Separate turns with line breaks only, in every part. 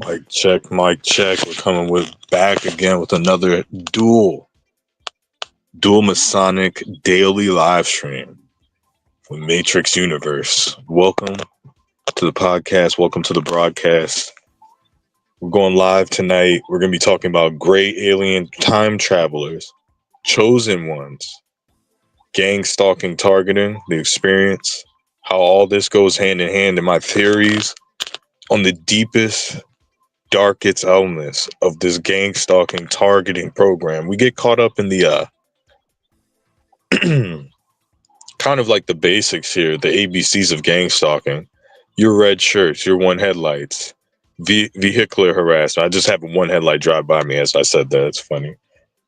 Mic check, mic check. We're coming with back again with another dual Masonic daily live stream from Matrix Universe. Welcome to the podcast. Welcome to the broadcast. We're going live tonight. We're going to be talking about gray alien time travelers, chosen ones, gang stalking, targeting, the experience, how all this goes hand in hand in my theories on the deepest darkest elements of this gang stalking targeting program. We get caught up in the kind of like the basics here, the ABCs of gang stalking. Your red shirts, your one headlights, vehicular harassment. I just had one headlight drive by me as I said that. It's funny.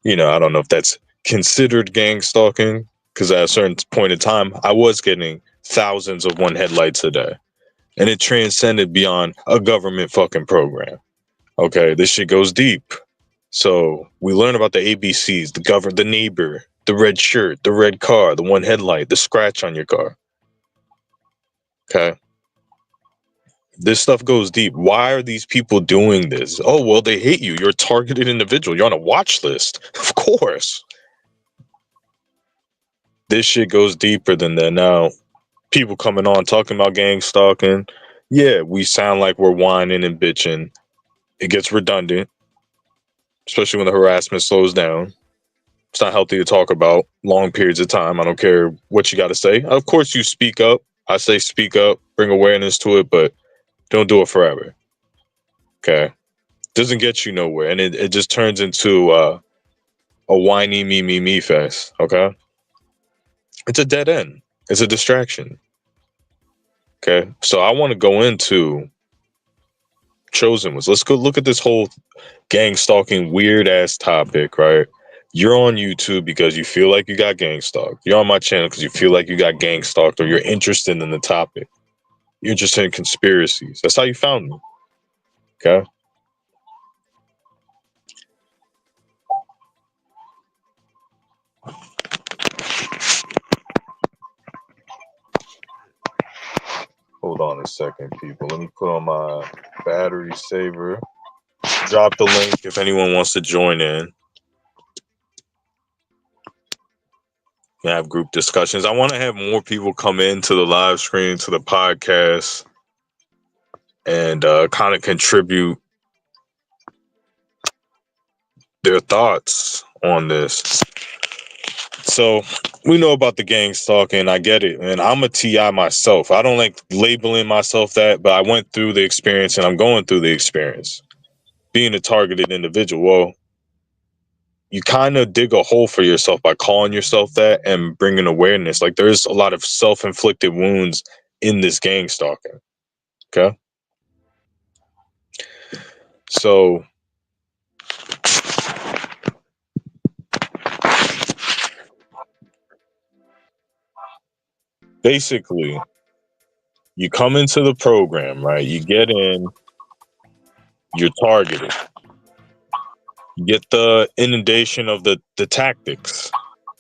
I don't know if that's considered gang stalking, because at a certain point in time, I was getting thousands of one headlights a day. And it transcended beyond a government fucking program. Okay, this shit goes deep. So we learn about the ABCs, the neighbor, the red shirt, the red car, the one headlight, the scratch on your car. Okay. This stuff goes deep. Why are these people doing this? Oh, well, they hate you. You're a targeted individual. You're on a watch list. Of course. This shit goes deeper than that. Now, people coming on talking about gang stalking. Yeah, we sound like we're whining and bitching. It gets redundant, especially when the harassment slows down. It's not healthy to talk about long periods of time. I don't care what you got to say. Of course, you speak up. I say speak up, bring awareness to it, but don't do it forever. Okay? Doesn't get you nowhere. And it just turns into a whiny me fest. Okay? It's a dead end. It's a distraction. Okay? So I want to go into chosen ones. Let's go look at this whole gang stalking weird ass topic, right? You're on YouTube because you feel like you got gang stalked. You're on my channel because you feel like you got gang stalked, or you're interested in the topic. You're interested in conspiracies. That's how you found me. Okay? Hold on a second, people. Let me put on my battery saver. Drop the link if anyone wants to join in. Have group discussions. I want to have more people come into the live stream, to the podcast, and kind of contribute their thoughts on this. So we know about the gang stalking. I get it, and I'm a TI myself. I don't like labeling myself that, but I went through the experience, and I'm going through the experience. Being a targeted individual, well, you kind of dig a hole for yourself by calling yourself that and bringing awareness. Like, there's a lot of self-inflicted wounds in this gang stalking. Okay? So basically, you come into the program, right? You get in, you're targeted. You get the inundation of the tactics.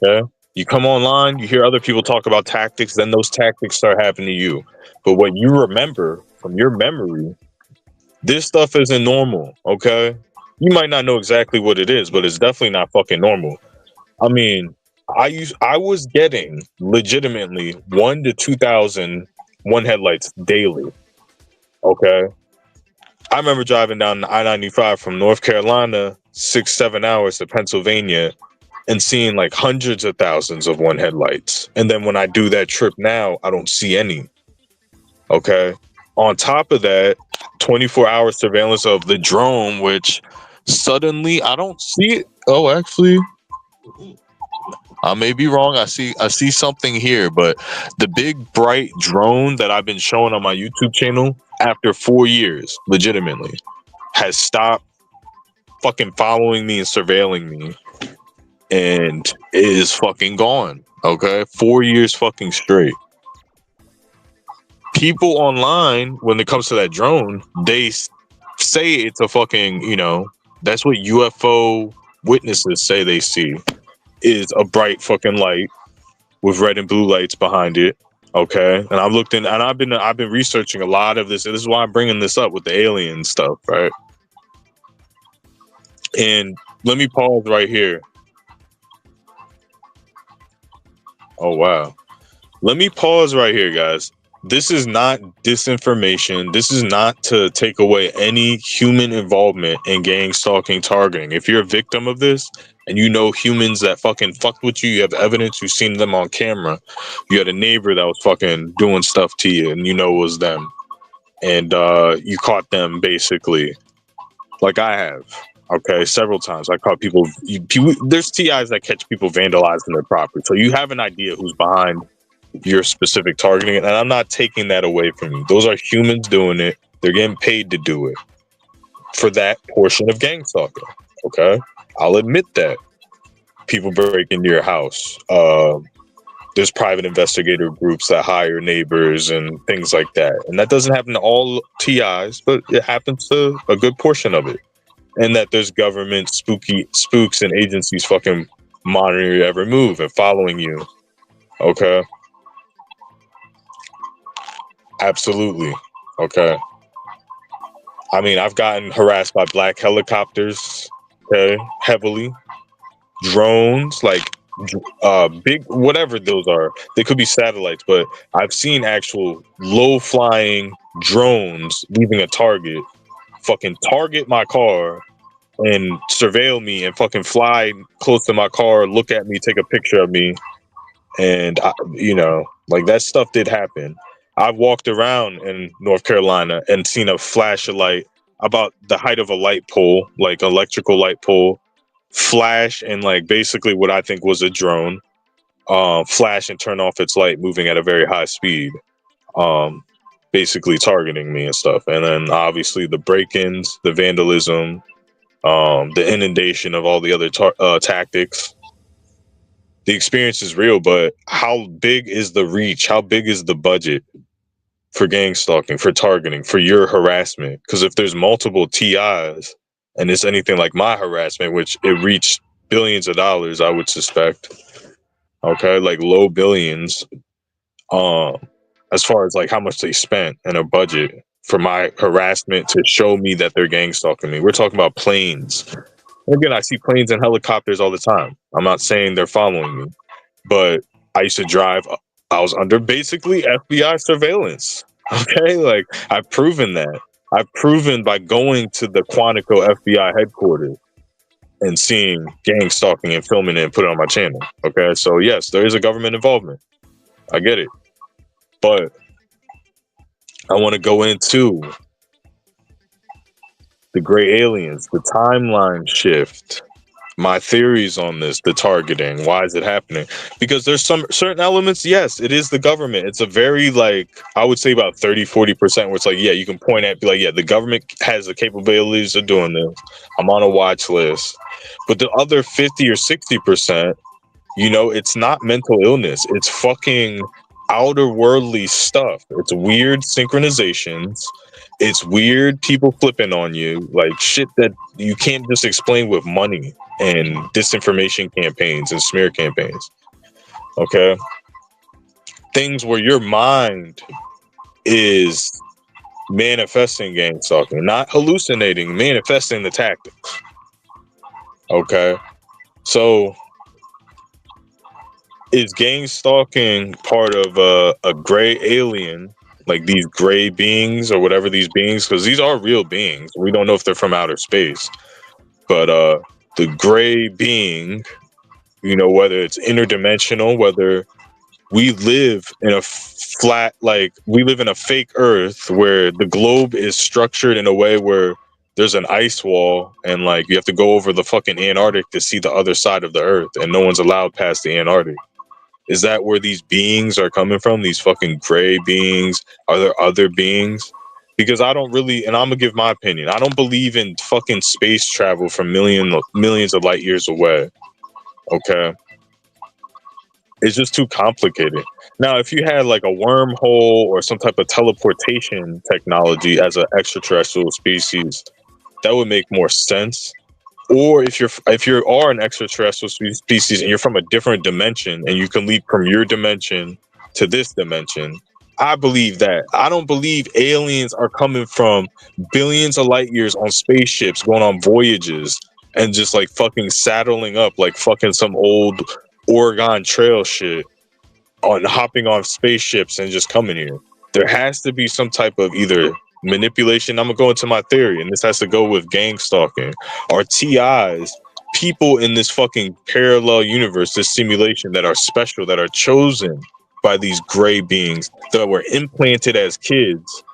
Okay? You come online, you hear other people talk about tactics, then those tactics start happening to you. But what you remember from your memory, this stuff isn't normal, okay? You might not know exactly what it is, but it's definitely not fucking normal. I mean, I was getting legitimately 1 to 2,000 one headlights daily. Okay. I remember driving down I-95 from North Carolina 6-7 hours to Pennsylvania and seeing like hundreds of thousands of one headlights. And then when I do that trip now, I don't see any. Okay. On top of that, 24-hour surveillance of the drone, which suddenly I don't see it. Oh, actually, I may be wrong. I see something here, but the big bright drone that I've been showing on my YouTube channel after 4 years, legitimately, has stopped fucking following me and surveilling me, and is fucking gone. Okay, 4 years fucking straight. People online, when it comes to that drone, they say it's a fucking, that's what UFO witnesses say they see, is a bright fucking light with red and blue lights behind it. Okay, and I've looked in, and I've been researching a lot of this, and this is why I'm bringing this up with the alien stuff, right? And let me pause right here. Oh wow. Let me pause right here, guys. This is not disinformation. This is not to take away any human involvement in gang stalking targeting. If you're a victim of this and you know humans that fucking fucked with you, you have evidence, you've seen them on camera, you had a neighbor that was fucking doing stuff to you and you know it was them. And you caught them basically, like I have. Okay, several times I caught people. There's TIs that catch people vandalizing their property, so you have an idea who's behind your specific targeting, and I'm not taking that away from you. Those are humans doing it. They're getting paid to do it for that portion of gang stalking. Okay, I'll admit that people break into your house. There's private investigator groups that hire neighbors and things like that, and that doesn't happen to all TIs, but it happens to a good portion of it. And that there's government spooks and agencies fucking monitoring your every move and following you. Okay, absolutely. Okay. I mean, I've gotten harassed by black helicopters, okay, heavily. Drones, like big, whatever those are. They could be satellites, but I've seen actual low flying drones leaving a target, fucking target my car and surveil me and fucking fly close to my car, look at me, take a picture of me. And, like that stuff did happen. I've walked around in North Carolina and seen a flashlight about the height of a light pole, like electrical light pole, flash and like basically what I think was a drone, flash and turn off its light, moving at a very high speed, um, basically targeting me and stuff. And then obviously the break-ins, the vandalism, the inundation of all the other tactics. The experience is real, but how big is the reach? How big is the budget for gang stalking, for targeting, for your harassment? Because if there's multiple TIs and it's anything like my harassment, which it reached billions of dollars, I would suspect. Okay, like low billions. Um, as far as like how much they spent in a budget for my harassment to show me that they're gang stalking me. We're talking about planes. Again, I see planes and helicopters all the time. I'm not saying they're following me, but I used to drive. I was under basically FBI surveillance. Okay, like I've proven that. I've proven by going to the Quantico FBI headquarters and seeing gang stalking and filming it and put it on my channel. Okay, so yes, there is a government involvement. I get it, but I want to go into the gray aliens, the timeline shift, my theories on this, the targeting, why is it happening? Because there's some certain elements, yes, it is the government. It's a very, like, I would say about 30-40% where it's like, yeah, you can point at, be like, yeah, the government has the capabilities of doing this. I'm on a watch list. But the other 50 or 60%, it's not mental illness. It's fucking outer worldly stuff. It's weird synchronizations. It's weird people flipping on you, like shit that you can't just explain with money and disinformation campaigns and smear campaigns. Okay? Things where your mind is manifesting gang stalking, not hallucinating, manifesting the tactics. Okay? So is gang stalking part of a gray alien, like these gray beings or whatever these beings, because these are real beings. We don't know if they're from outer space, but the gray being, whether it's interdimensional, whether we live in a flat, like we live in a fake Earth where the globe is structured in a way where there's an ice wall and like you have to go over the fucking Antarctic to see the other side of the Earth, and no one's allowed past the Antarctic. Is that where these beings are coming from? These fucking gray beings? Are there other beings? Because I don't really, and I'm gonna give my opinion, I don't believe in fucking space travel from millions of light years away. Okay? It's just too complicated. Now, if you had like a wormhole or some type of teleportation technology as an extraterrestrial species, that would make more sense. Or if you are an extraterrestrial species and you're from a different dimension and you can leap from your dimension to this dimension, I believe that. I don't believe aliens are coming from billions of light years on spaceships going on voyages and just like fucking saddling up like fucking some old Oregon Trail shit on hopping off spaceships and just coming here. There has to be some type of either manipulation. I'm gonna go into my theory, and this has to go with gang stalking or TIs. People in this fucking parallel universe, this simulation that are special, that are chosen by these gray beings that were implanted as kids.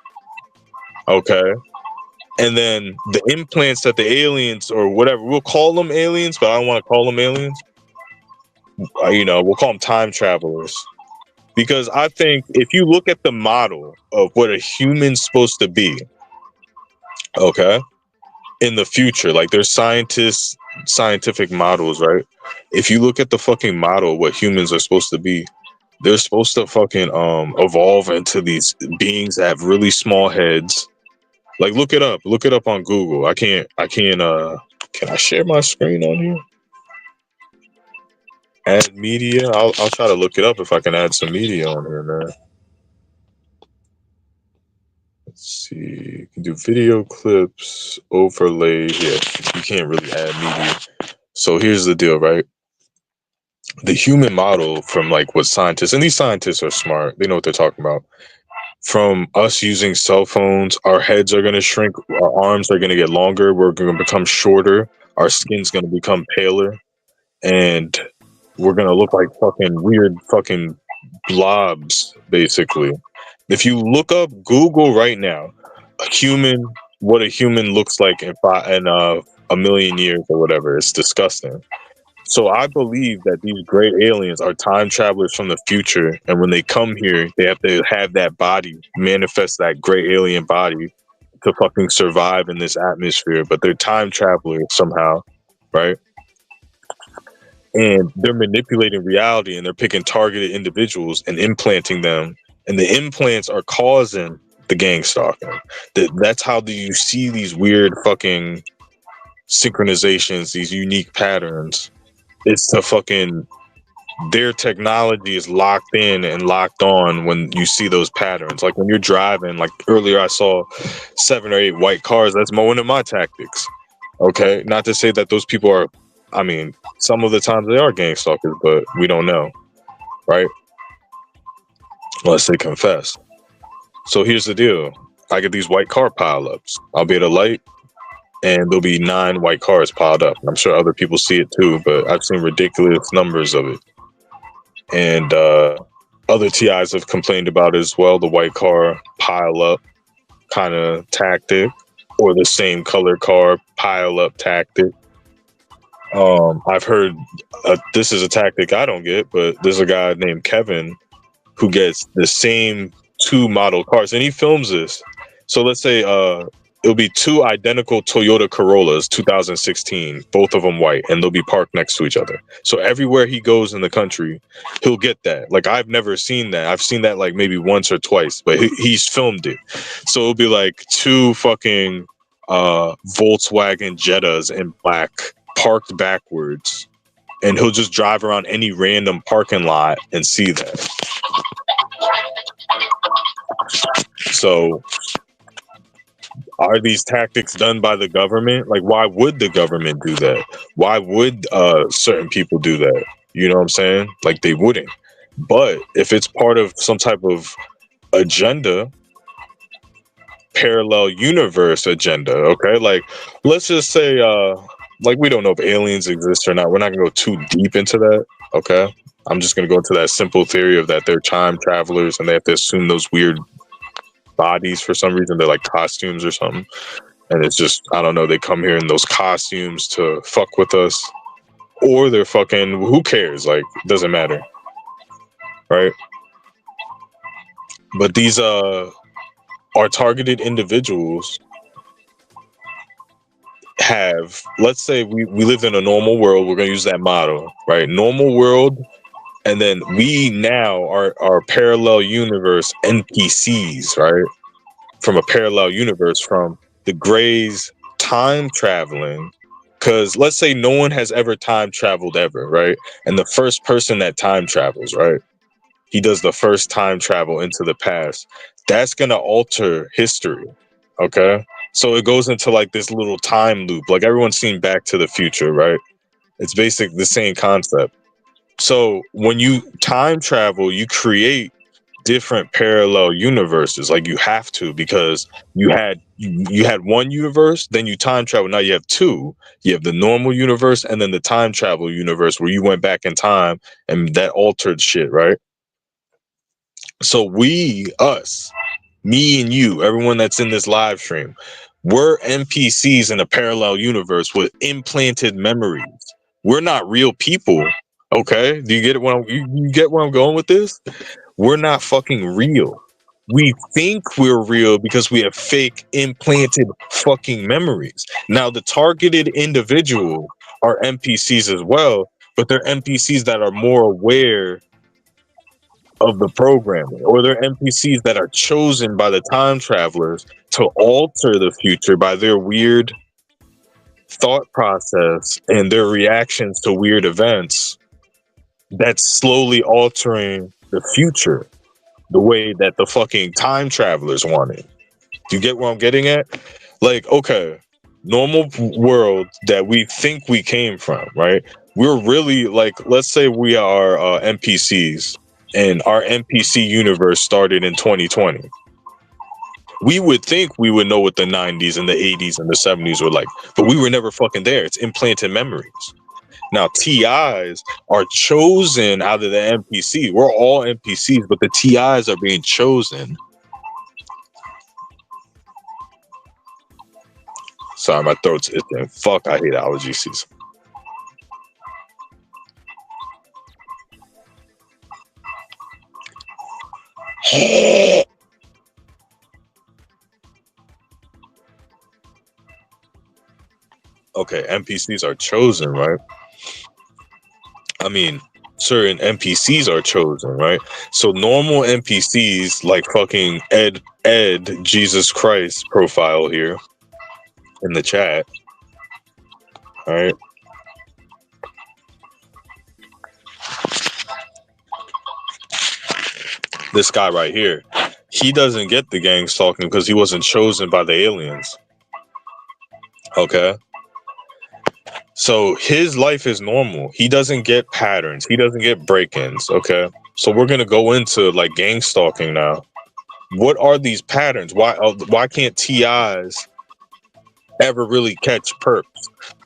Okay. And then the implants that the aliens or whatever, we'll call them aliens, but I don't want to call them aliens. We'll call them time travelers. Because I think if you look at the model of what a human's supposed to be, okay, in the future, like there's scientific models, right? If you look at the fucking model of what humans are supposed to be, they're supposed to fucking evolve into these beings that have really small heads. Like look it up on Google. I can't can I share my screen on here? Add media. I'll try to look it up if I can add some media on here, man. Let's see. You can do video clips, overlay. Yeah, you can't really add media. So here's the deal, right? The human model from like what scientists, and these scientists are smart, they know what they're talking about. From us using cell phones, our heads are going to shrink, our arms are going to get longer, we're going to become shorter, our skin's going to become paler, and we're going to look like fucking weird fucking blobs, basically. If you look up Google right now, what a human looks like in a million years or whatever, it's disgusting. So I believe that these great aliens are time travelers from the future, and when they come here, they have to have that body, manifest that great alien body to fucking survive in this atmosphere. But they're time travelers somehow, right? And they're manipulating reality, and they're picking targeted individuals and implanting them, and the implants are causing the gang stalking. That's how do you see these weird fucking synchronizations, these unique patterns. It's the fucking their technology is locked in and locked on when you see those patterns. Like when you're driving, like earlier I saw 7 or 8 white cars. That's one of my tactics. Okay, not to say that those people are, I mean, some of the times they are gang stalkers, but we don't know, right? Unless they confess. So here's the deal. I get these white car pileups. I'll be at a light and there'll be 9 white cars piled up. I'm sure other people see it too, but I've seen ridiculous numbers of it. And other TIs have complained about it as well, the white car pile up kind of tactic, or the same color car pile up tactic. I've heard this is a tactic I don't get, but there's a guy named Kevin who gets the same 2 model cars, and he films this. So let's say it'll be 2 identical Toyota Corollas, 2016, both of them white, and they'll be parked next to each other. So everywhere he goes in the country, he'll get that. Like I've never seen that. I've seen that like maybe once or twice, but he's filmed it. So it'll be like 2 fucking Volkswagen Jettas in black parked backwards, and he'll just drive around any random parking lot and see that. So are these tactics done by the government? Like, why would the government do that? Why would certain people do that? You know what I'm saying? Like, they wouldn't. But if it's part of some type of agenda, parallel universe agenda, okay? Like, let's just say, like, we don't know if aliens exist or not. We're not gonna go too deep into that, okay? I'm just gonna go into that simple theory of that they're time travelers and they have to assume those weird bodies for some reason. They're like costumes or something, and it's just, I don't know, they come here in those costumes to fuck with us, or they're fucking, who cares, like, doesn't matter, right? But these are targeted individuals have, let's say we live in a normal world, we're gonna use that model, right? Normal world, and then we now are parallel universe NPCs, right? From a parallel universe, from the Greys time traveling. Because let's say no one has ever time traveled ever, right? And the first person that time travels, right? He does the first time travel into the past. That's going to alter history, okay? So it goes into like this little time loop. Like everyone's seen Back to the Future, right? It's basically the same concept. So when you time travel, you create different parallel universes. Like you have to, because you had one universe, then you time travel. Now you have two. You have the normal universe and then the time travel universe where you went back in time and that altered shit, right? So us, me and you, everyone that's in this live stream, we're NPCs in a parallel universe with implanted memories. We're not real people. Okay? Do you get it? You get where I'm going with this? We're not fucking real. We think we're real because we have fake implanted fucking memories. Now, the targeted individual are NPCs as well, but they're NPCs that are more aware of the programming, or they're NPCs that are chosen by the time travelers to alter the future by their weird thought process and their reactions to weird events that's slowly altering the future the way that the fucking time travelers want it. Do you get where I'm getting at? Like, okay, normal world that we think we came from, right? We're really like, let's say we are NPCs and our NPC universe started in 2020. We would think we would know what the 90s and the 80s and the 70s were like, but we were never fucking there. It's implanted memories. Now, TIs are chosen out of the NPC. We're all NPCs, but the TIs are being chosen. Sorry, my throat's itching. Fuck, I hate allergy season. Okay, NPCs are chosen, right? I mean, certain NPCs are chosen, right? So normal NPCs like fucking Ed Jesus Christ profile here in the chat, all right? This guy right here, he doesn't get the Gangstalking because he wasn't chosen by the aliens. Okay? So his life is normal. He doesn't get patterns. He doesn't get break-ins, okay? So we're going to go into like Gangstalking now. What are these patterns? Why can't TIs ever really catch perps?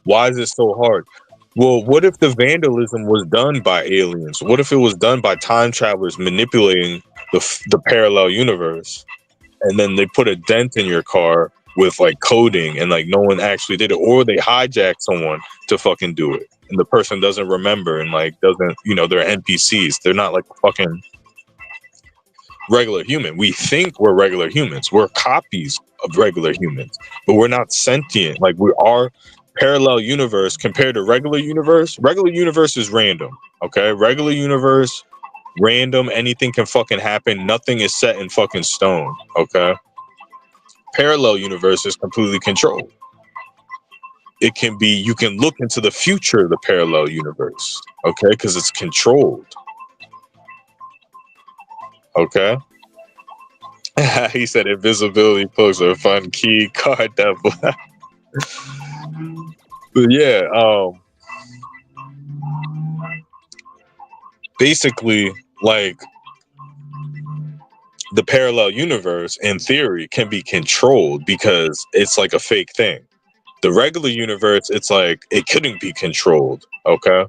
Why is it so hard? Well, what if the vandalism was done by aliens? What if it was done by time travelers manipulating the parallel universe, and then they put a dent in your car with like coding and like no one actually did it, or they hijack someone to fucking do it and the person doesn't remember and like doesn't, they're NPCs. They're not like fucking regular human. We think we're regular humans. We're copies of regular humans, but we're not sentient. Like we are parallel universe compared to regular universe. Regular universe is random. Okay. Regular universe, random. Anything can fucking happen. Nothing is set in fucking stone. Okay. Parallel universe is completely controlled. It can be, you can look into the future of the parallel universe. Okay. Because it's controlled. Okay. He said invisibility cloaks are a fun key card that but yeah, basically like the parallel universe in theory can be controlled because it's like a fake thing. The regular universe, it's like it couldn't be controlled. Okay.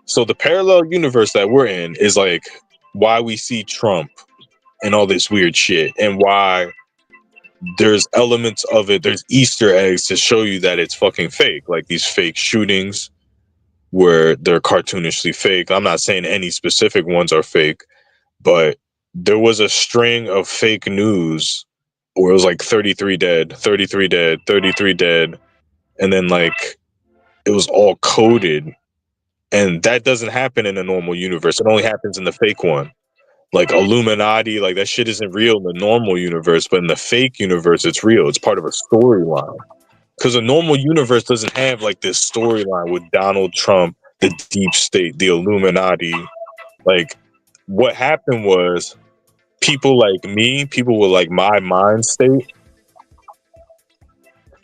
So the parallel universe that we're in is like why we see Trump and all this weird shit, and why there's elements of it, there's Easter eggs to show you that it's fucking fake, like these fake shootings where they're cartoonishly fake. I'm not saying any specific ones are fake, but there was a string of fake news where it was like 33 dead, 33 dead, 33 dead, and then like it was all coded, and that doesn't happen in a normal universe. It only happens in the fake one. Like Illuminati, like that shit isn't real in the normal universe, but in the fake universe, it's real. It's part of a storyline. Because a normal universe doesn't have like this storyline with Donald Trump, the deep state, the Illuminati. Like what happened was people like me, people with like my mind state,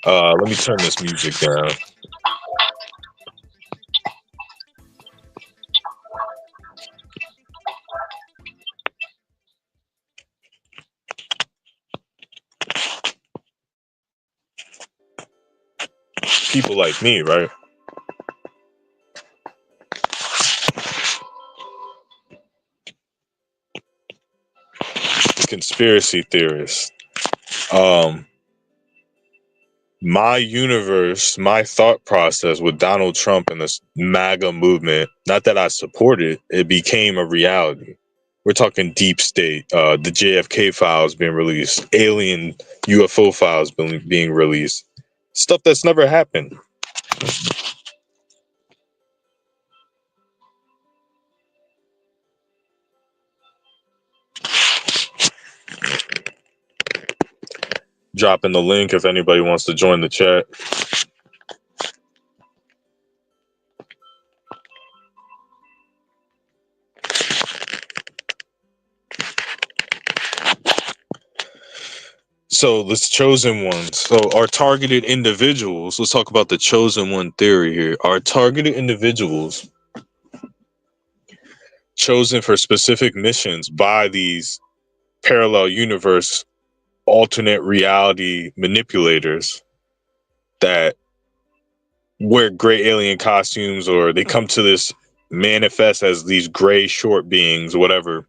Let me turn this music down. People like me, right? Conspiracy theorists. Um, my universe, my thought process with Donald Trump and this MAGA movement, not that I support it, it became a reality. We're talking deep state, the JFK files being released, alien UFO files being released, stuff that's never happened. Dropping the link if anybody wants to join the chat. So this chosen ones. So our targeted individuals. Let's talk about the chosen one theory here. Our targeted individuals chosen for specific missions by these parallel universe alternate reality manipulators that wear gray alien costumes, or they come to this manifest as these gray short beings, whatever.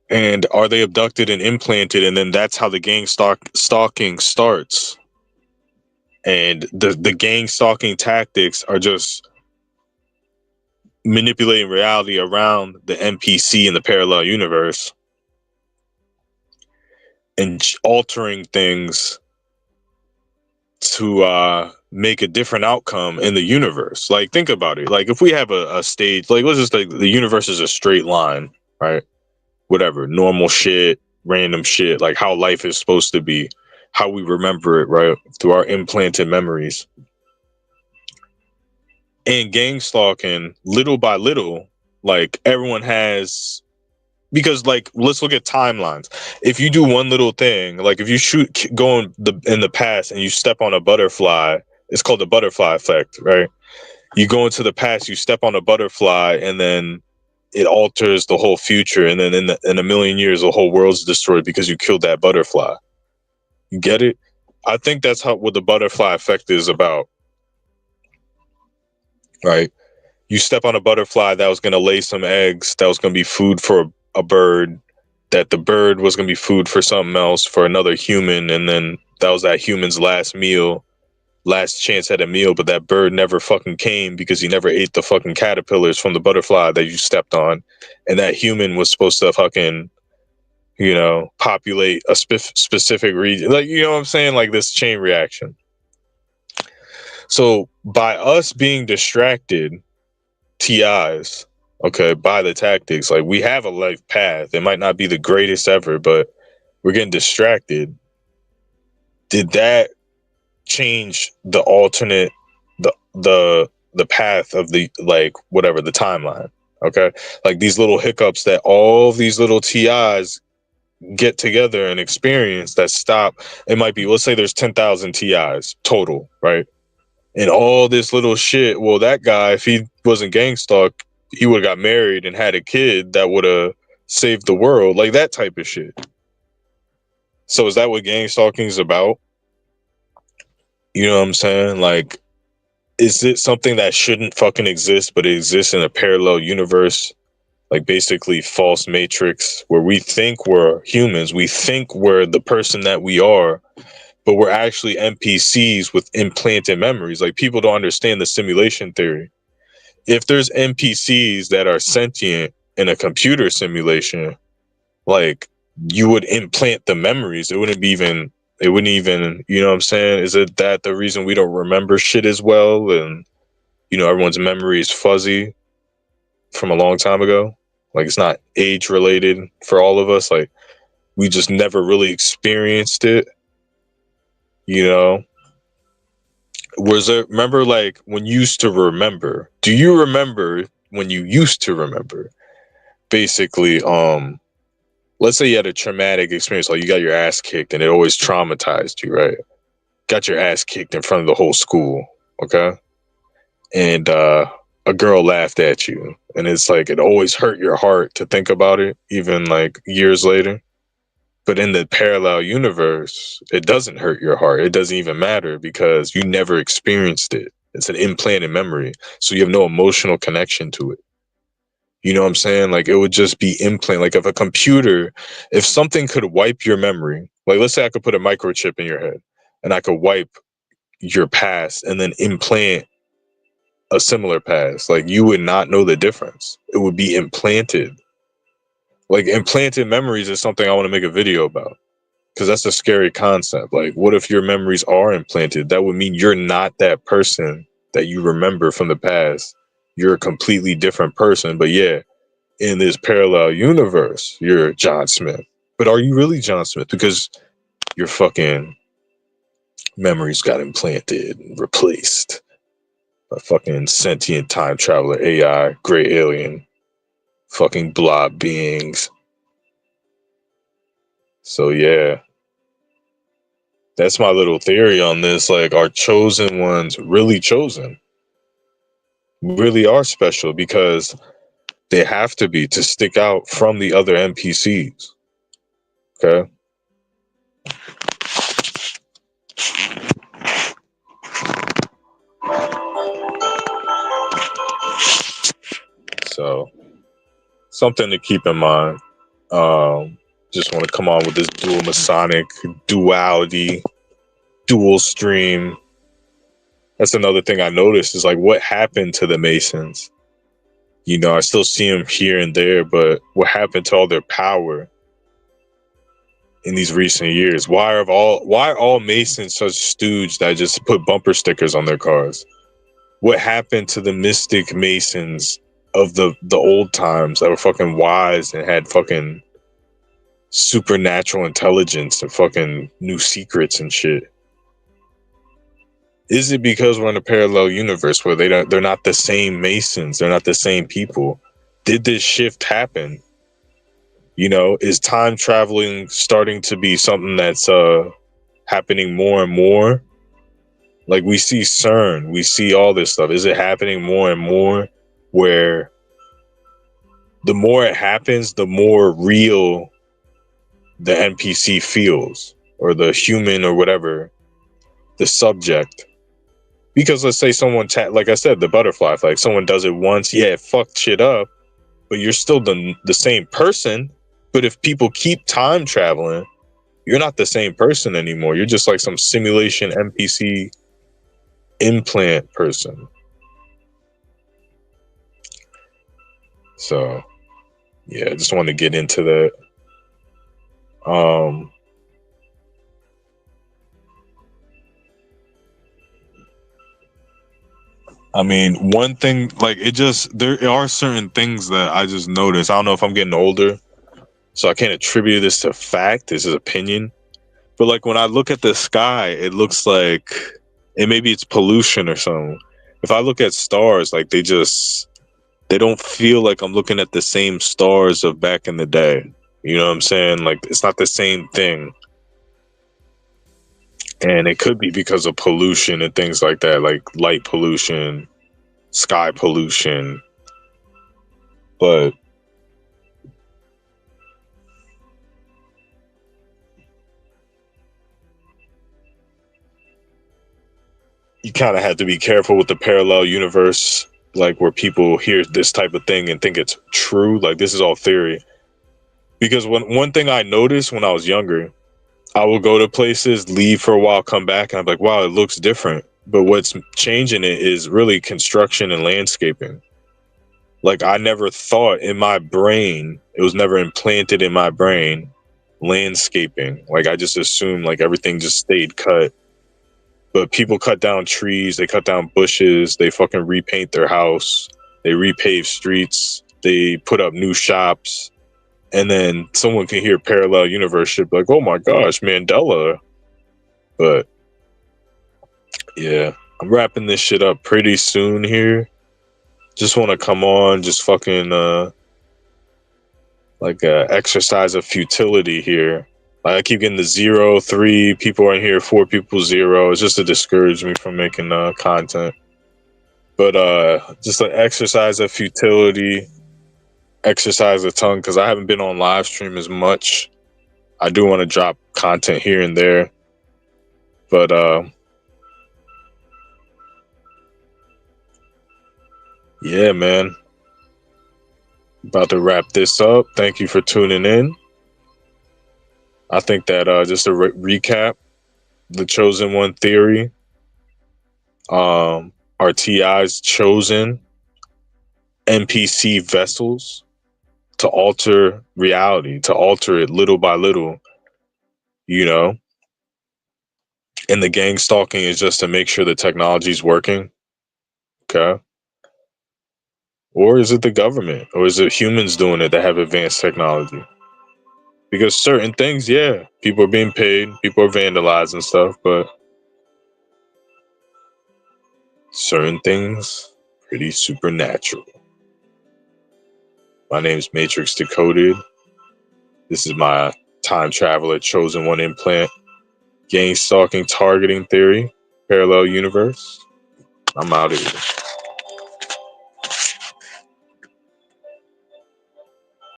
And are they abducted and implanted, and then that's how the stalking starts. And the gang stalking tactics are just manipulating reality around the NPC in the parallel universe and altering things to make a different outcome in the universe. Like, think about it. Like, if we have a stage, like, let's just like the universe is a straight line, right? Whatever, normal shit, random shit, like how life is supposed to be, how we remember it, right? Through our implanted memories. And gang stalking, little by little, like everyone has, because like let's look at timelines. If you do one little thing, like if you go in the past and you step on a butterfly, it's called the butterfly effect, right? You go into the past, you step on a butterfly, and then it alters the whole future, and then in a million years the whole world's destroyed because you killed that butterfly. You get it? I think that's what the butterfly effect is about, right? You step on a butterfly that was going to lay some eggs, that was going to be food for a bird, that the bird was going to be food for something else, for another human, and then that was that human's last meal, last chance at a meal, but that bird never fucking came because he never ate the fucking caterpillars from the butterfly that you stepped on, and that human was supposed to fucking, populate a specific region, like, you know what I'm saying, like this chain reaction. So by us being distracted, TIs, okay, by the tactics, like we have a life path. It might not be the greatest ever, but we're getting distracted. Did that change the alternate, the path of the, like, whatever, the timeline? Okay, like these little hiccups that all these little TIs get together and experience that stop. It might be, let's say there's 10,000 TIs total, right? And all this little shit. Well, that guy, if he wasn't gang stalked, he would have got married and had a kid that would have saved the world, like that type of shit. So is that what gang stalking is about? You know what I'm saying? Like, is it something that shouldn't fucking exist, but it exists in a parallel universe? Like basically false matrix, where we think we're humans, we think we're the person that we are, but we're actually NPCs with implanted memories. Like, people don't understand the simulation theory. If there's NPCs that are sentient in a computer simulation, like, you would implant the memories. It wouldn't even, you know what I'm saying? Is it that the reason we don't remember shit as well? And, everyone's memory is fuzzy from a long time ago. Like, it's not age related for all of us. Like, we just never really experienced it, you know? Remember, like, when you used to remember, do you remember when you used to remember? Basically, let's say you had a traumatic experience, like you got your ass kicked and it always traumatized you, right? Got your ass kicked in front of the whole school, okay? And a girl laughed at you, and it's like it always hurt your heart to think about it, even like years later. But in the parallel universe, it doesn't hurt your heart. It doesn't even matter because you never experienced it. It's an implanted memory, so you have no emotional connection to it. You know what I'm saying? Like it would just be implant. Like if a computer, if something could wipe your memory, like let's say I could put a microchip in your head and I could wipe your past and then implant a similar past, like you would not know the difference. It would be implanted. Like implanted memories is something I want to make a video about because that's a scary concept. Like what if your memories are implanted? That would mean you're not that person that you remember from the past. You're a completely different person. But yeah, in this parallel universe, you're John Smith. But are you really John Smith? Because your fucking memories got implanted and replaced. A fucking sentient time traveler, AI, gray alien, fucking blob beings. So yeah, that's my little theory on this. Like, are chosen ones really chosen? Really are special because they have to be to stick out from the other NPCs. Okay. So something to keep in mind. Just want to come on with this dual Masonic duality, dual stream. That's another thing I noticed is like what happened to the Masons. You know, I still see them here and there, but what happened to all their power in these recent years? Why are all Masons such stooge that just put bumper stickers on their cars? What happened to the mystic Masons of the old times that were fucking wise and had fucking supernatural intelligence and fucking new secrets and shit? Is it because we're in a parallel universe where they're not the same Masons, they're not the same people? Did this shift happen? You know, is time traveling starting to be something that's happening more and more? Like we see CERN, we see all this stuff. Is it happening more and more where the more it happens, the more real the NPC feels, or the human or whatever, the subject? Because let's say someone, like I said, the butterfly effect, someone does it once, yeah, it fucked shit up, but you're still the same person. But if people keep time traveling, you're not the same person anymore. You're just like some simulation NPC implant person. So, yeah, I just want to get into that. I mean, one thing, like there are certain things that I just noticed. I don't know if I'm getting older, so I can't attribute this to fact. This is opinion. But like when I look at the sky, it looks like, and maybe it's pollution or something. If I look at stars, like they don't feel like I'm looking at the same stars of back in the day. You know what I'm saying? Like it's not the same thing. And it could be because of pollution and things like that, like light pollution, sky pollution. But you kind of have to be careful with the parallel universe, like where people hear this type of thing and think it's true. Like this is all theory. Because one thing I noticed when I was younger, I will go to places, leave for a while, come back, and I'm like, wow, it looks different. But what's changing it is really construction and landscaping. Like I never thought in my brain, it was never implanted in my brain, landscaping. Like I just assumed like everything just stayed cut. But people cut down trees, they cut down bushes, they fucking repaint their house, they repave streets, they put up new shops. And then someone can hear parallel universe shit like, oh my gosh, Mandela. But yeah, I'm wrapping this shit up pretty soon here. Just want to come on, just fucking like a exercise of futility here. Like I keep getting the 0, 3 people in here, 4 people 0. It's just to discourage me from making content. But just like exercise of futility, exercise of tongue, because I haven't been on live stream as much. I do want to drop content here and there. But yeah, man. About to wrap this up. Thank you for tuning in. I think that just to recap, the chosen one theory are TI's chosen NPC vessels to alter reality, to alter it little by little, you know? And the gang stalking is just to make sure the technology is working. Okay. Or is it the government? Or is it humans doing it that have advanced technology? Because certain things, yeah, people are being paid, people are vandalizing stuff, but certain things, pretty supernatural. My name is Matrix Decoded. This is my time traveler chosen one implant, gang stalking targeting theory, parallel universe. I'm out of here.